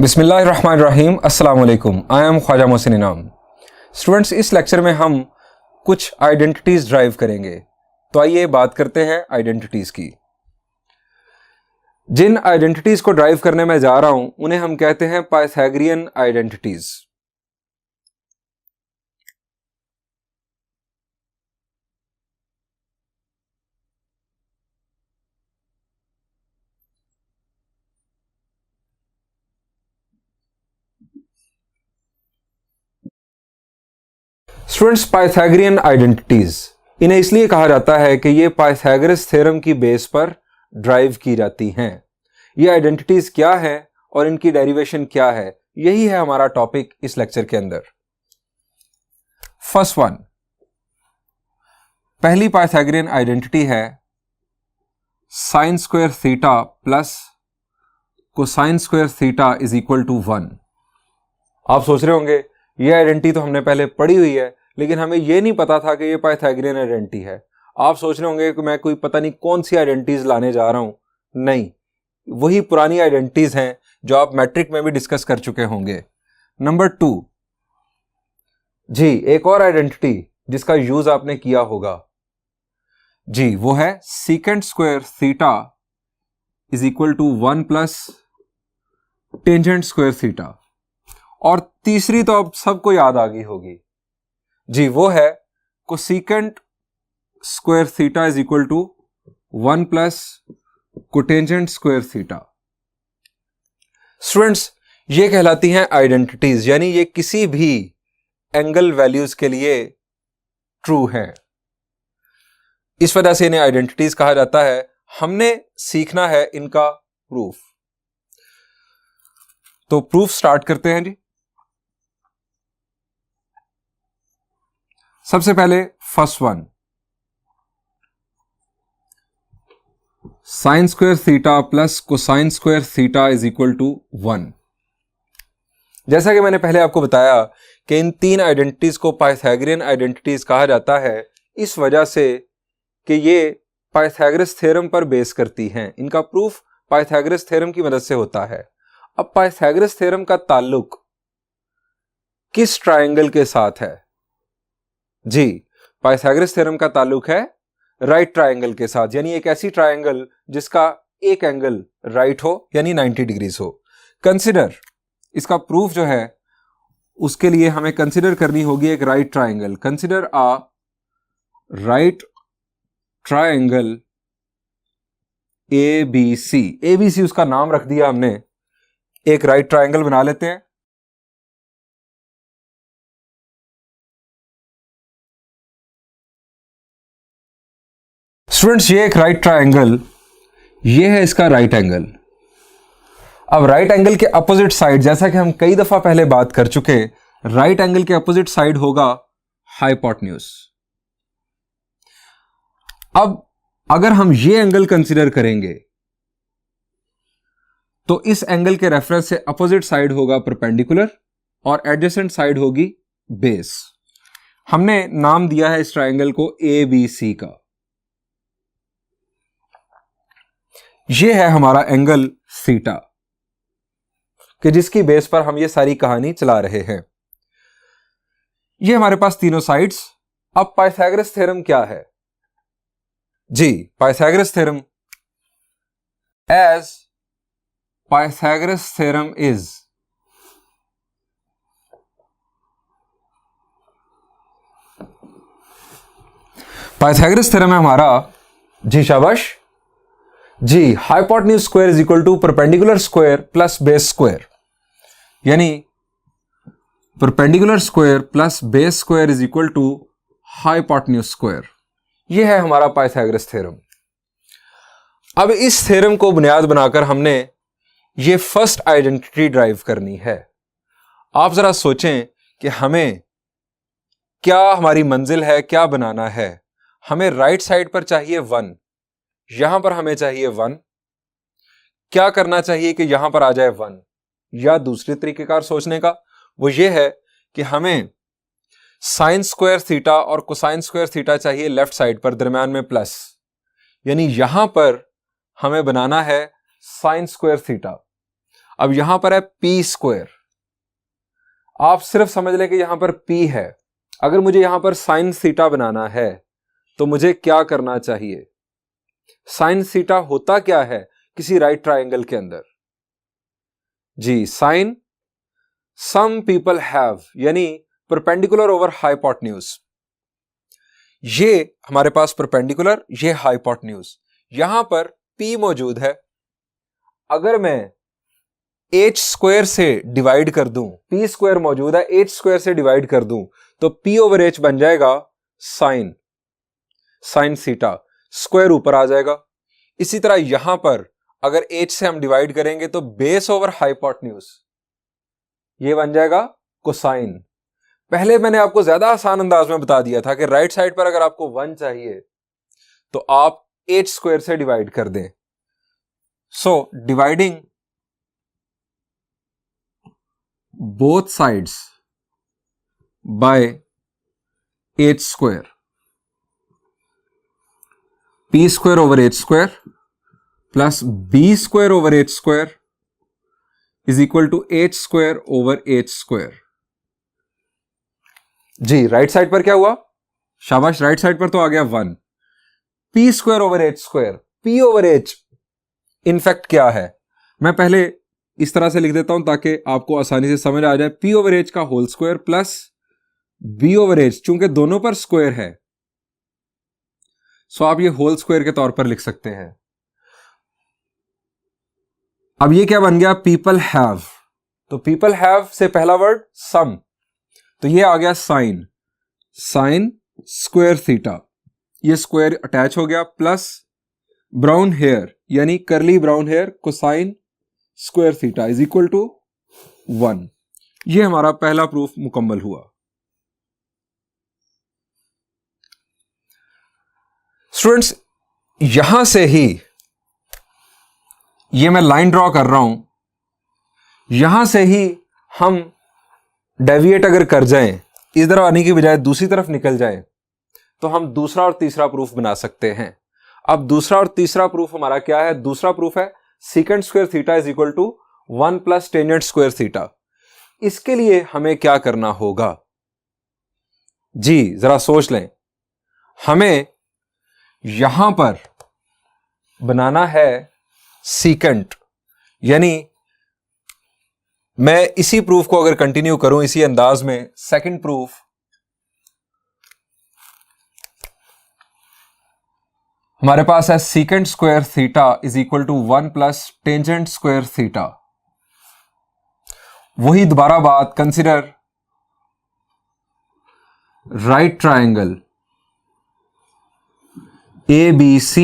बिस्मिल्लाहिर्रहमानिर्रहीम, अस्सलाम वालेकुम। आई एम ख्वाजा मोहसिन इनाम। स्टूडेंट्स, इस लेक्चर में हम कुछ आइडेंटिटीज ड्राइव करेंगे। तो आइए बात करते हैं आइडेंटिटीज की। जिन आइडेंटिटीज को ड्राइव करने में जा रहा हूं उन्हें हम कहते हैं Pythagorean identities. Students, Pythagorean identities इन्हें इसलिए कहा जाता है कि ये पाइथागोरस थ्योरम की बेस पर ड्राइव की जाती हैं। ये आइडेंटिटीज क्या है और इनकी डेरिवेशन क्या है, यही है हमारा टॉपिक इस लेक्चर के अंदर। फर्स्ट वन, पहली पाइथागोरियन आइडेंटिटी है sine square theta plus cosine square theta is equal to 1। आप सोच रहे होंगे ये आइडेंटिटी तो हमने पहले पढ़ी हुई है, लेकिन हमें यह नहीं पता था कि ये पाइथागोरियन आइडेंटिटी है। आप सोच रहे होंगे कि मैं कोई पता नहीं कौन सी आइडेंटिटीज लाने जा रहा हूं। नहीं, वही पुरानी आइडेंटिटीज हैं जो आप मैट्रिक में भी डिस्कस कर चुके होंगे। नंबर 2 जी, एक और आइडेंटिटी जिसका यूज आपने किया होगा जी, वो है secant square theta is equal to 1 plus tangent square theta. और तीसरी तो अब सबको याद आ गई होगी जी, वो है cosecant square theta is equal to 1 plus cotangent square theta. Students, ये कहलाती हैं आइडेंटिटीज, यानी ये किसी भी एंगल वैल्यूज के लिए ट्रू है। इस वजह से इन्हें आइडेंटिटीज कहा जाता है। हमने सीखना है इनका प्रूफ। तो प्रूफ स्टार्ट करते हैं जी। सबसे पहले first one, sine square theta plus cosine square theta is equal to 1। जैसा कि मैंने पहले आपको बताया कि इन तीन आइडेंटिटीज को पाइथागोरियन आइडेंटिटीज कहा जाता है, इस वजह से कि ये पाइथागोरस थ्योरम पर बेस करती हैं। इनका प्रूफ पाइथागोरस थ्योरम की मदद से होता है। अब पाइथागोरस थ्योरम का ताल्लुक किस ट्रायंगल के साथ है जी? पाइथागोरस थ्योरम का ताल्लुक है राइट ट्रायंगल के साथ, यानी एक ऐसी ट्रायंगल जिसका एक एंगल राइट हो, यानी 90 डिग्रीज हो। कंसिडर, इसका प्रूफ जो है उसके लिए हमें कंसिडर करनी होगी एक right triangle. Consider a right triangle ABC। ABC उसका नाम रख दिया हमने। एक राइट ट्रायंगल बना लेते हैं। स्टूडेंट्स, ये एक राइट ट्रायंगल, ये है इसका राइट एंगल। अब राइट एंगल के अपोजिट साइड, जैसा कि हम कई दफा पहले बात कर चुके, राइट एंगल के अपोजिट साइड होगा हाइपोटेन्यूज। अब अगर हम ये एंगल कंसीडर करेंगे तो इस एंगल के रेफरेंस से अपोजिट साइड होगा परपेंडिकुलर और एडजेसेंट साइड होगी बेस। हमने नाम दिया है इस ट्रायंगल को ABC का। ये है हमारा एंगल थीटा कि जिसकी बेस पर हम ये सारी कहानी चला रहे हैं। ये हमारे पास तीनों साइड्स। अब पाइथागोरस थ्योरम क्या है जी? Pythagoras theorem, as Pythagoras theorem is Pythagoras theorem है हमारा जी, शाबाश जी, hypotenuse square is equal to perpendicular square plus base square, यानी perpendicular square plus base square is equal to hypotenuse square. यह है हमारा पाइथागोरस थ्योरम। अब इस थ्योरम को बुनियाद बनाकर हमने ये फर्स्ट आइडेंटिटी ड्राइव करनी है। आप जरा सोचें कि हमें क्या हमारी मंजिल है, क्या बनाना है। हमें राइट साइड पर चाहिए 1, यहां पर हमें चाहिए 1। क्या करना चाहिए कि यहां पर आ जाए 1, या दूसरे तरीकेकार सोचने का वो ये है कि हमें साइन स्क्वायर थीटा और कोसाइन स्क्वायर थीटा चाहिए लेफ्ट साइड पर, दरम्यान में प्लस, यानी यहां पर हमें बनाना है साइन स्क्वायर थीटा। अब यहां पर है पी स्क्वायर, आप सिर्फ समझ लें कि यहां पर पी है। अगर मुझे यहां पर साइन थीटा बनाना है तो मुझे क्या करना चाहिए? साइन थीटा होता क्या है किसी राइट ट्रायंगल के अंदर? जी, साइन सम पीपल हैव, यानी परपेंडिकुलर ओवर हाइपोटेन्यूज। ये हमारे पास परपेंडिकुलर, ये हाइपोटेन्यूज, यहां पर P मौजूद है। अगर मैं h स्क्वायर से डिवाइड कर दूं, P स्क्वायर मौजूद है, h स्क्वायर से डिवाइड कर दूं तो P ओवर h बन जाएगा साइन थीटा, स्क्वायर ऊपर आ जाएगा। इसी तरह यहां पर अगर h से हम डिवाइड करेंगे तो बेस ओवर हाइपोटेन्यूज, ये बन जाएगा कोसाइन। पहले मैंने आपको ज्यादा आसान अंदाज में बता दिया था कि राइट साइड पर अगर आपको 1 चाहिए तो आप h स्क्वायर से डिवाइड कर दें। So dividing both sides by h square, p square over h square plus b square over h square is equal to h square over h square. जी, राइट साइड पर क्या हुआ? शाबाश, right side पर तो आ गया 1। p square over h square, p over h in fact क्या है? मैं पहले इस तरह से लिख देता हूं ताकि आपको आसानी से समझ आ जाए। p ओवर h का whole square plus b over h, चूंकि दोनों पर स्क्वायर है सो आप ये होल स्क्वायर के तौर पर लिख सकते हैं। अब ये क्या बन गया? पीपल हैव, तो पीपल हैव से पहला वर्ड सम, तो ये आ गया साइन स्क्वायर थीटा, ये स्क्वायर अटैच हो गया, प्लस ब्राउन हेयर यानी curly brown hair cosine square theta is equal to 1। ये हमारा पहला प्रूफ मुकम्मल हुआ। स्टूडेंट्स, यहां से ही ये मैं लाइन ड्रॉ कर रहा हूं, यहां से ही हम डेविएट अगर कर जाएं, इधर आने की बजाय दूसरी तरफ निकल जाएं, तो हम दूसरा और तीसरा प्रूफ बना सकते हैं। अब दूसरा और तीसरा प्रूफ हमारा क्या है? दूसरा प्रूफ है secant square theta is equal to 1 plus tangent square theta. इसके लिए हमें क्या करना होगा? जी जरा सोच लें। हमें यहां पर बनाना है सीकेंट, यानी मैं इसी प्रूफ को अगर कंटिन्यू करूं इसी अंदाज में, सेकंड प्रूफ हमारे पास है secant square theta is equal to 1 plus tangent square theta. वही दोबारा बात, कंसिडर राइट ट्रायंगल ABC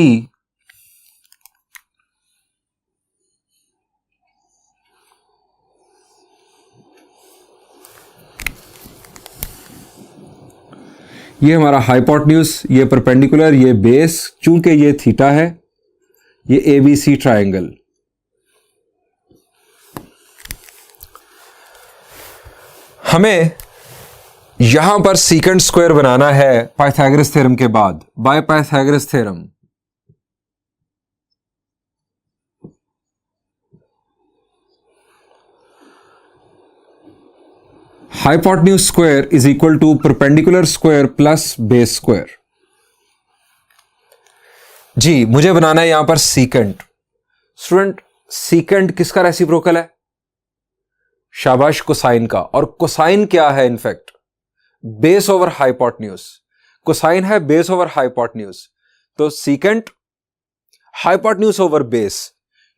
ये हमारा हाइपोटेन्यूज, ये परपेंडिकुलर, ये बेस, चूंकि ये थीटा है, ये ABC ट्रायंगल। हमें यहां पर सीकेंट स्क्वायर बनाना है पाइथागोरस थ्योरम के बाद, by Pythagoras theorem. Hypotenuse square is equal to perpendicular square plus base square. जी, मुझे बनाना है यहां पर सीकेंट। स्टूडेंट, सीकेंट किसका रेसिप्रोकल है? शाबाश, कोसाइन का। और कोसाइन क्या है? In fact base over hypotenuse. Cosine है बेस ओवर हाइपोटेन्यूज, तो सीकेंट हाइपोटेन्यूज ओवर बेस।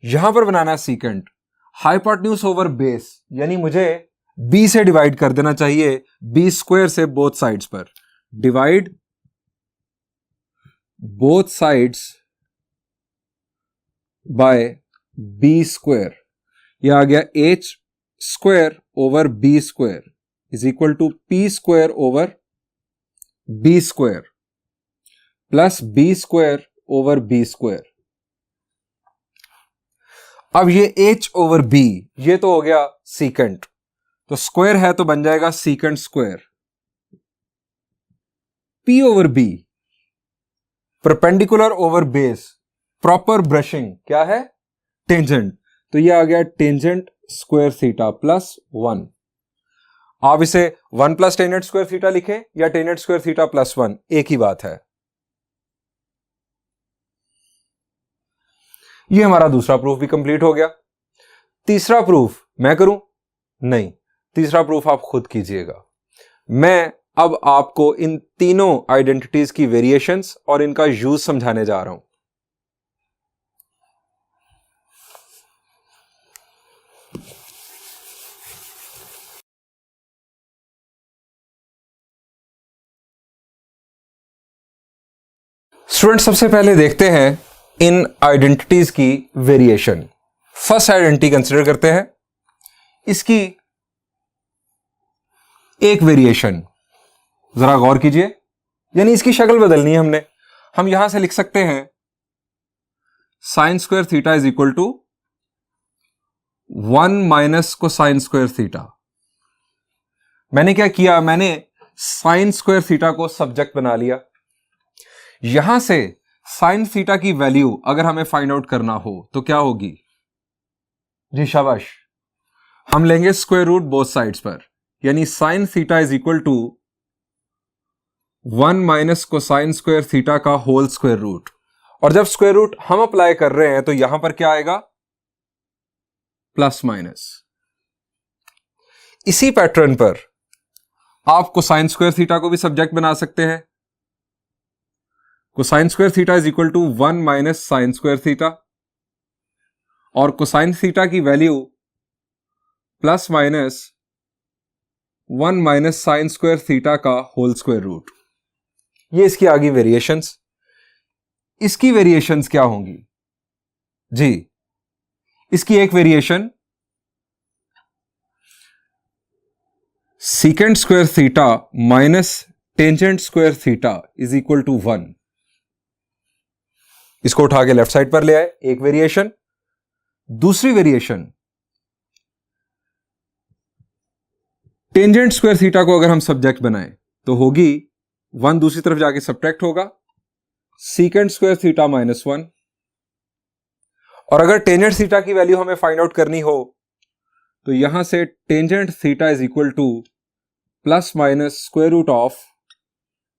यहां पर बनाना है सीकेंट हाइपोटेन्यूज ओवर बेस, यानी मुझे b से डिवाइड कर देना चाहिए, b स्क्वायर से बोथ साइड्स पर। Divide both sides by b square, यह आ गया h square over b square is equal to p square over b square plus b square over b square. अब ये h ओवर b, ये तो हो गया सीकेंट, तो स्क्वायर है तो बन जाएगा secant square. p over b, perpendicular over base, proper brushing क्या है? टेंजेंट, तो ये आ गया टेंजेंट स्क्वायर थीटा प्लस 1। आप इसे 1 प्लस टेंजेंट स्क्वायर थीटा लिखें या टेंजेंट स्क्वायर थीटा प्लस 1, एक ही बात है। ये हमारा दूसरा प्रूफ भी कंप्लीट हो गया। तीसरा प्रूफ मैं करूं? नहीं, तीसरा प्रूफ आप खुद कीजिएगा। मैं अब आपको इन तीनों आइडेंटिटीज की वेरिएशंस और इनका यूज समझाने जा रहा हूं। स्टूडेंट, सबसे पहले देखते हैं इन आइडेंटिटीज की वेरिएशन। फर्स्ट आइडेंटिटी कंसीडर करते हैं, इसकी एक वेरिएशन जरा गौर कीजिए, यानी इसकी शक्ल बदलनी है हमने। हम यहां से लिख सकते हैं sine square theta is equal to 1 minus cosine square theta. मैंने क्या किया, मैंने साइन स्क्वायर थीटा को सब्जेक्ट बना लिया। यहां से साइन थीटा की वैल्यू अगर हमें फाइंड आउट करना हो तो क्या होगी? जी शाबाश, हम लेंगे स्क्वायर रूट बोथ साइड्स पर, यानी sine theta is equal to 1 minus cosine square theta का होल स्क्वायर रूट। और जब स्क्वायर रूट हम अप्लाई कर रहे हैं तो यहां पर क्या आएगा? Plus minus. इसी पैटर्न पर आप कोसाइन स्क्वायर थीटा को भी सब्जेक्ट बना सकते हैं। Cosine square theta is equal to 1 minus sine square theta, और कोसाइन थीटा की value plus minus 1 minus sine square theta का होल स्क्वायर रूट। ये इसकी आगे वेरिएशंस। इसकी वेरिएशंस क्या होंगी? जी, इसकी एक variation secant square theta minus tangent square theta is equal to 1। इसको उठा के लेफ्ट साइड पर ले आए, एक वेरिएशन। दूसरी वेरिएशन, टेंजेंट स्क्वायर थीटा को अगर हम सब्जेक्ट बनाएं तो होगी 1 दूसरी तरफ जाके सब्ट्रैक्ट होगा, सीकेंट स्क्वायर थीटा माइनस 1। और अगर टेंजेंट थीटा की वैल्यू हमें फाइंड आउट करनी हो तो यहां से tangent theta is equal to plus minus square root of,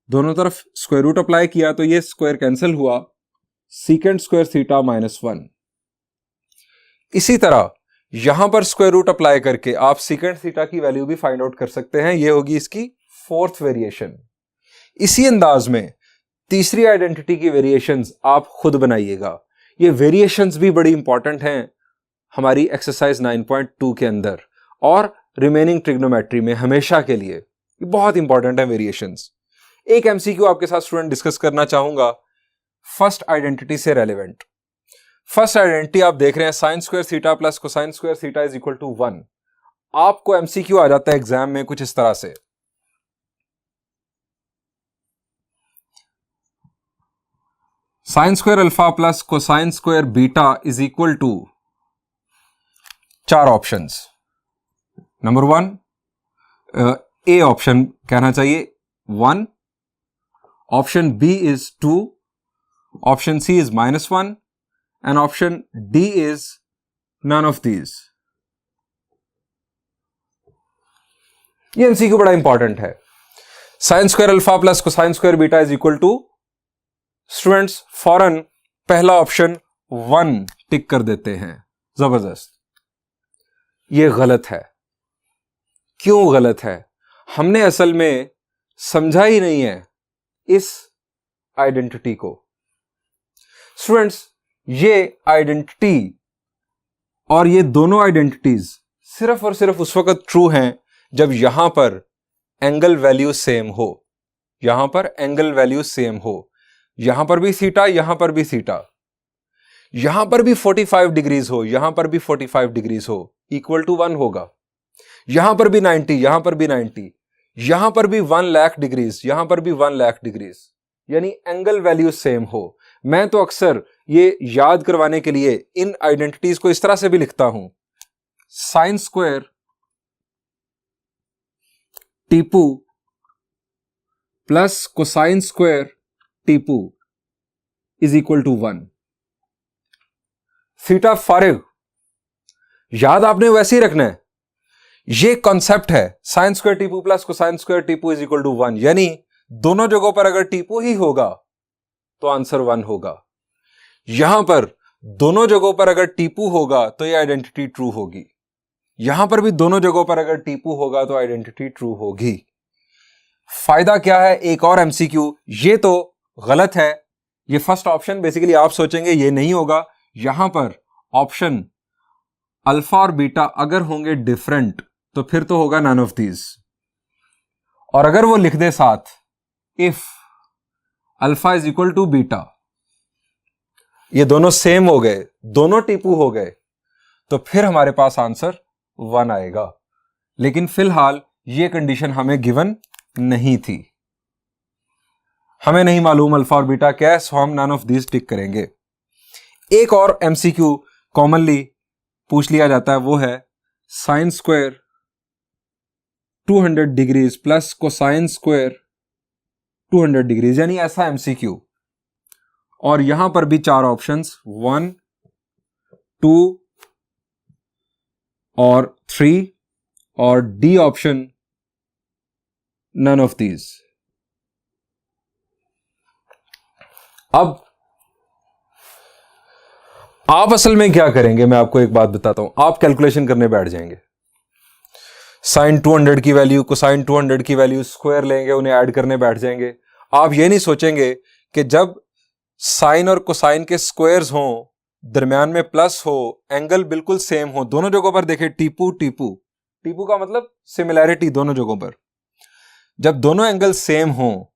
दोनों तरफ स्क्वायर रूट अप्लाई किया तो ये स्क्वायर कैंसिल हुआ, सीकेंट स्क्वायर थीटा माइनस 1। इसी तरह यहां पर स्क्वायर रूट अप्लाई करके आप सीकेंट थीटा की वैल्यू भी फाइंड आउट कर सकते हैं। ये होगी इसकी फोर्थ वेरिएशन। इसी अंदाज में तीसरी आइडेंटिटी की वेरिएशंस आप खुद बनाइएगा। ये वेरिएशंस भी बड़ी इंपॉर्टेंट हैं हमारी एक्सरसाइज 9.2 के अंदर और रिमेनिंग ट्रिग्नोमेट्री में हमेशा के लिए। ये बहुत इंपॉर्टेंट है वेरिएशंस। एक एमसीक्यू आपके साथ स्टूडेंट डिस्कस करना चाहूंगा फर्स्ट आइडेंटिटी से रेलेवेंट। फर्स्ट आइडेंटिटी आप देख रहे हैं sine square theta plus cosine square theta is equal to 1। आपको एमसीक्यू आ जाता है एग्जाम में कुछ इस तरह से, sine square alpha plus cosine square beta is equal to 4 options. Number 1 A option कहना चाहिए 1, option B is 2, option C is -1 and option D is none of these. ये एमसीक्यू बड़ा इंपॉर्टेंट है। Sine square alpha plus cosine square beta is equal to, students फौरन पहला option 1 टिक कर देते हैं। जबरदस्त। ये गलत है। क्यों गलत है? हमने असल में समझा ही नहीं है इस आइडेंटिटी को। स्टूडेंट्स, ये आइडेंटिटी और ये दोनों आइडेंटिटीज सिर्फ और सिर्फ उस वक्त ट्रू हैं जब यहां पर एंगल वैल्यू सेम हो। यहां पर एंगल वैल्यू सेम हो, यहां पर भी थीटा, यहां पर भी थीटा, यहां पर भी 45 डिग्रीज हो, यहां पर भी 45 डिग्रीज हो, इक्वल टू 1 होगा। यहां पर भी 90, यहां पर भी 90, यहां पर भी 1 लाख डिग्रीज, यहां पर भी 1 लाख डिग्रीज, यानी एंगल वैल्यू सेम हो। मैं तो अक्सर ये याद करवाने के लिए इन आइडेंटिटीज को इस तरह से भी लिखता हूं, sine square Tipu plus cosine square Tipu is equal to 1। Theta फारिग याद आपने वैसे ही रखना है। ये कॉन्सेप्ट है sine square Tipu plus cosine square Tipu is equal to 1, यानी दोनों जगहों पर अगर टीपू ही होगा तो आंसर 1 होगा। यहां पर दोनों जगहों पर अगर टीपू होगा तो ये आइडेंटिटी ट्रू होगी। यहां पर भी दोनों जगहों पर अगर टीपू होगा तो आइडेंटिटी ट्रू होगी। फायदा क्या है, एक और एमसीक्यू, ये तो गलत है, ये फर्स्ट ऑप्शन बेसिकली आप सोचेंगे ये नहीं होगा। यहां पर ऑप्शन अल्फा और बीटा अगर होंगे डिफरेंट तो फिर तो होगा नन ऑफ दीज। और अगर वो लिख दे साथ if alpha is equal to beta, ये दोनों सेम हो गए, दोनों टीपू हो गए, तो फिर हमारे पास आंसर 1 आएगा। लेकिन फिलहाल ये कंडीशन हमें गिवन नहीं थी, हमें नहीं मालूम अल्फा और बीटा क्या है, सो हम नन ऑफ दीज टिक करेंगे। एक और एमसीक्यू कॉमनली पूछ लिया जाता है, वो है sine square 200 degrees plus cosine square 200 degrees, यानी ऐसा एमसीक्यू। और यहां पर भी 4 ऑप्शंस 1, 2 और 3 और D option none of these. अब आप असल में क्या करेंगे, मैं आपको एक बात बताता हूं। आप कैलकुलेशन करने बैठ जाएंगे, साइन 200 की वैल्यू, कोसाइन 200 की वैल्यू, स्क्वायर लेंगे, उन्हें ऐड करने बैठ जाएंगे। आप ये नहीं सोचेंगे कि जब साइन और कोसाइन के स्क्वायर्स हों, दरमियान में प्लस हो, एंगल बिल्कुल सेम हो, दोनों जगहों पर देखें टीपू टीपू, टीपू का मतलब सिमिलैरिटी दोनों जगहों पर, जब दोनों एंगल सेम हो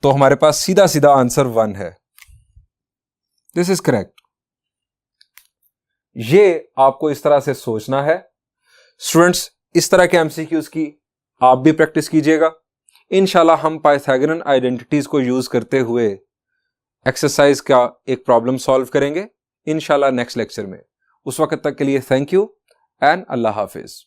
तो हमारे पास सीधा सीधा आंसर 1 है। This is correct. ये आपको इस तरह से सोचना है। स्टूडेंट्स, इस तरह के एमसीक्यूज की आप भी प्रैक्टिस कीजिएगा। इंशाल्लाह हम पाइथागोरन आइडेंटिटीज को यूज करते हुए एक्सरसाइज का एक प्रॉब्लम सॉल्व करेंगे इंशाल्लाह नेक्स्ट लेक्चर में। उस वक्त तक के लिए thank you and Allah Hafiz.